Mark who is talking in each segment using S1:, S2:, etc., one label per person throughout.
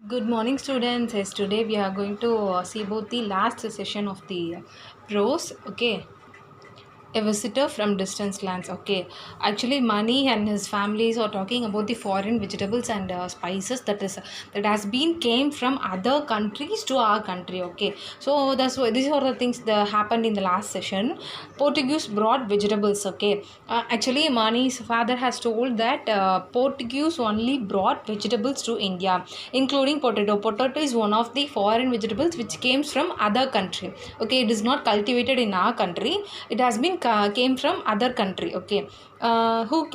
S1: Good morning, students. Yes, today we are going to see about the last session of the prose. Okay, a visitor from distant lands. Okay, actually, Mani and his families are talking about the foreign vegetables and spices that has been came from other countries to our country. Okay, so that's why these are the things that happened in the last session. Portuguese brought vegetables. Okay, actually, Mani's father has told that Portuguese only brought vegetables to India, including potato. Potato is one of the foreign vegetables which came from other country. Okay, it is not cultivated in our country. It has been came from other country. Okay, who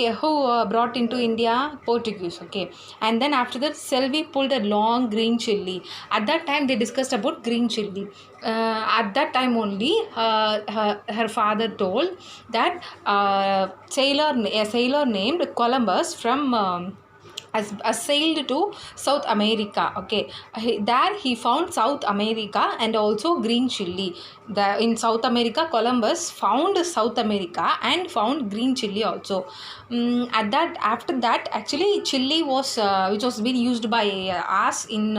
S1: brought into India? Portuguese. Okay, and then after that Selvi pulled a long green chili. At that time they discussed about green chili. At that time only her father told that a sailor named Columbus from as sailed to South America. Okay, there he found South America and also green chili. In South America, Columbus found South America and found green chili also. At that after that, actually, chili was which was being used by us in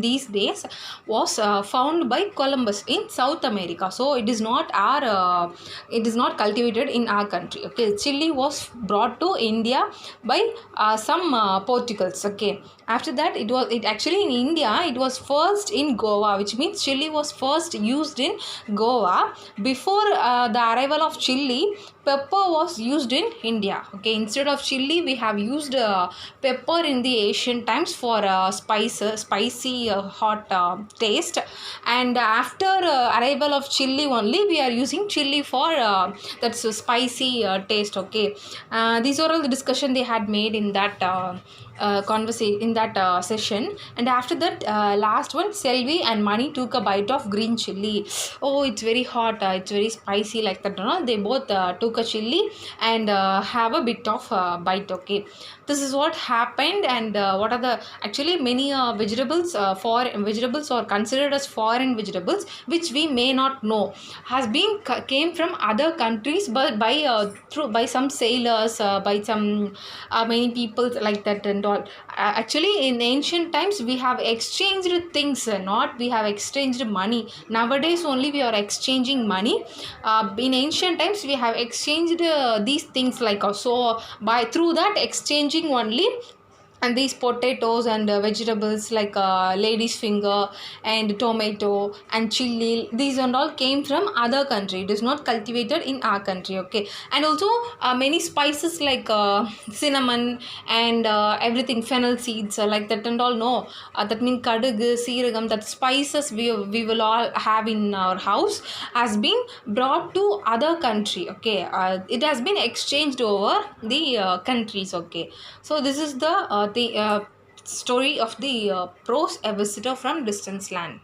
S1: these days was found by Columbus in South America. So it is not cultivated in our country. Okay, chili was brought to India by some Portugals. Okay, after that it actually in India it was first in Goa, which means chili was first used in Goa. Before the arrival of chili, pepper was used in India. Okay, instead of chili we have used pepper in the ancient times for spicy hot taste. And after arrival of chili only we are using chili for that's a spicy taste. Okay, these are all the discussion they had made in that conversation in that session. And after that last one, Selvi and Mani took a bite of green chili. Oh, it's very hot, it's very spicy like that, no? They both took a chili and have a bit of bite. Okay, this is what happened. And what are the actually many vegetables are considered as foreign vegetables which we may not know has been came from other countries, but by some sailors, by some many people like that and all. Actually in ancient times we have exchanged things, not we have exchanged money. Nowadays only we are exchanging money. In ancient times we have exchanged these things like so by through that exchanging only. And these potatoes and vegetables like lady's finger and tomato and chili, these and all came from other country. It is not cultivated in our country. Okay, and also many spices like cinnamon and everything, fennel seeds like that and all. No, that means kadugu, seeragam, that spices we will all have in our house has been brought to other country. Okay, it has been exchanged over the countries. Okay, so this is the story of the prose, a visitor from distant land.